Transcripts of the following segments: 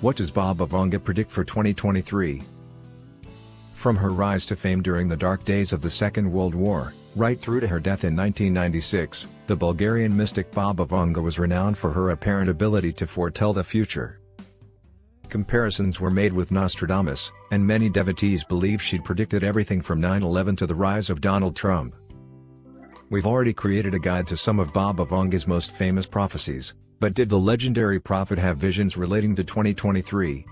What does Baba Vanga predict for 2023? From her rise to fame during the dark days of the Second World War, right through to her death in 1996, the Bulgarian mystic Baba Vanga was renowned for her apparent ability to foretell the future. Comparisons were made with Nostradamus, and many devotees believe she'd predicted everything from 9/11 to the rise of Donald Trump. We've already created a guide to some of Baba Vanga's most famous prophecies, but did the legendary prophet have visions relating to 2023?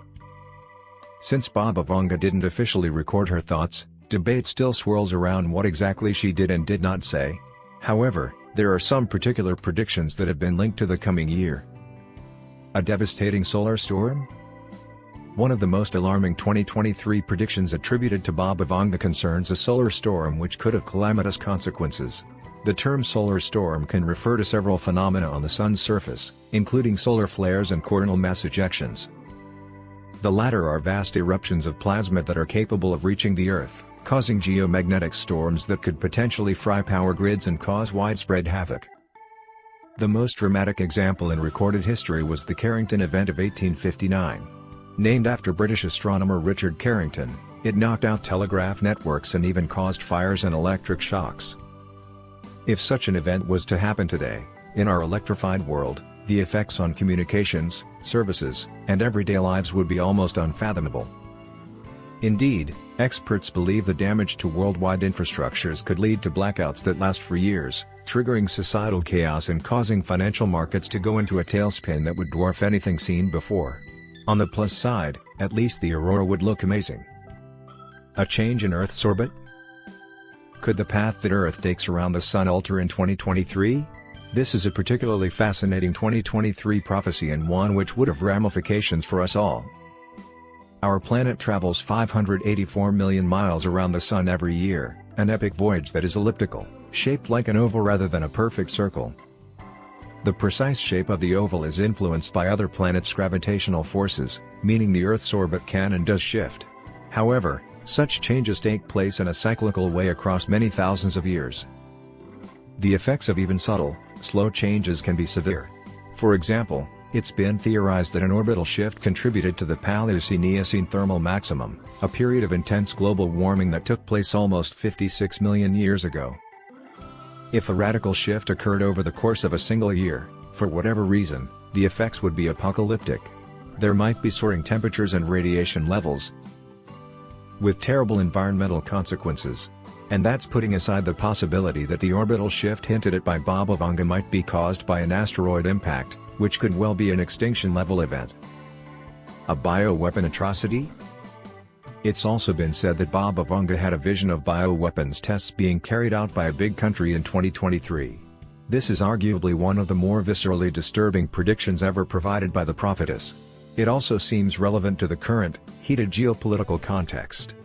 Since Baba Vanga didn't officially record her thoughts, debate still swirls around what exactly she did and did not say. However, there are some particular predictions that have been linked to the coming year. A devastating solar storm? One of the most alarming 2023 predictions attributed to Baba Vanga concerns a solar storm which could have calamitous consequences. The term solar storm can refer to several phenomena on the Sun's surface, including solar flares and coronal mass ejections. The latter are vast eruptions of plasma that are capable of reaching the Earth, causing geomagnetic storms that could potentially fry power grids and cause widespread havoc. The most dramatic example in recorded history was the Carrington event of 1859. Named after British astronomer Richard Carrington, it knocked out telegraph networks and even caused fires and electric shocks. If such an event was to happen today, in our electrified world, the effects on communications, services, and everyday lives would be almost unfathomable. Indeed, experts believe the damage to worldwide infrastructures could lead to blackouts that last for years, triggering societal chaos and causing financial markets to go into a tailspin that would dwarf anything seen before. On the plus side, at least the aurora would look amazing. A change in Earth's orbit? Could the path that Earth takes around the Sun alter in 2023? This is a particularly fascinating 2023 prophecy and one which would have ramifications for us all. Our planet travels 584 million miles around the Sun every year, an epic voyage that is elliptical, shaped like an oval rather than a perfect circle. The precise shape of the oval is influenced by other planets' gravitational forces, meaning the Earth's orbit can and does shift. However, such changes take place in a cyclical way across many thousands of years. The effects of even subtle, slow changes can be severe. For example, it's been theorized that an orbital shift contributed to the Paleocene-Eocene thermal maximum, a period of intense global warming that took place almost 56 million years ago. If a radical shift occurred over the course of a single year, for whatever reason, the effects would be apocalyptic. There might be soaring temperatures and radiation levels, with terrible environmental consequences. And that's putting aside the possibility that the orbital shift hinted at by Baba Vanga might be caused by an asteroid impact, which could well be an extinction-level event. A bioweapon atrocity? It's also been said that Baba Vanga had a vision of bioweapons tests being carried out by a big country in 2023. This is arguably one of the more viscerally disturbing predictions ever provided by the prophetess. It also seems relevant to the current, heated geopolitical context.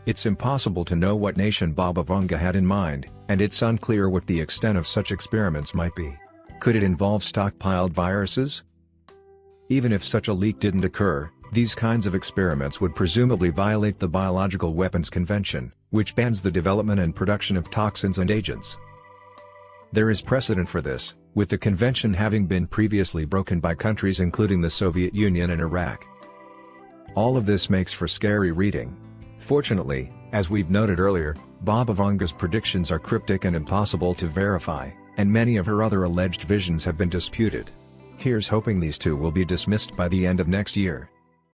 It's impossible to know what nation Baba Vanga had in mind, and it's unclear what the extent of such experiments might be. Could it involve stockpiled viruses? Even if such a leak didn't occur, these kinds of experiments would presumably violate the Biological Weapons Convention, which bans the development and production of toxins and agents. There is precedent for this, with the convention having been previously broken by countries including the Soviet Union and Iraq. All of this makes for scary reading. Fortunately, as we've noted earlier, Baba Vanga's predictions are cryptic and impossible to verify, and many of her other alleged visions have been disputed. Here's hoping these two will be dismissed by the end of next year.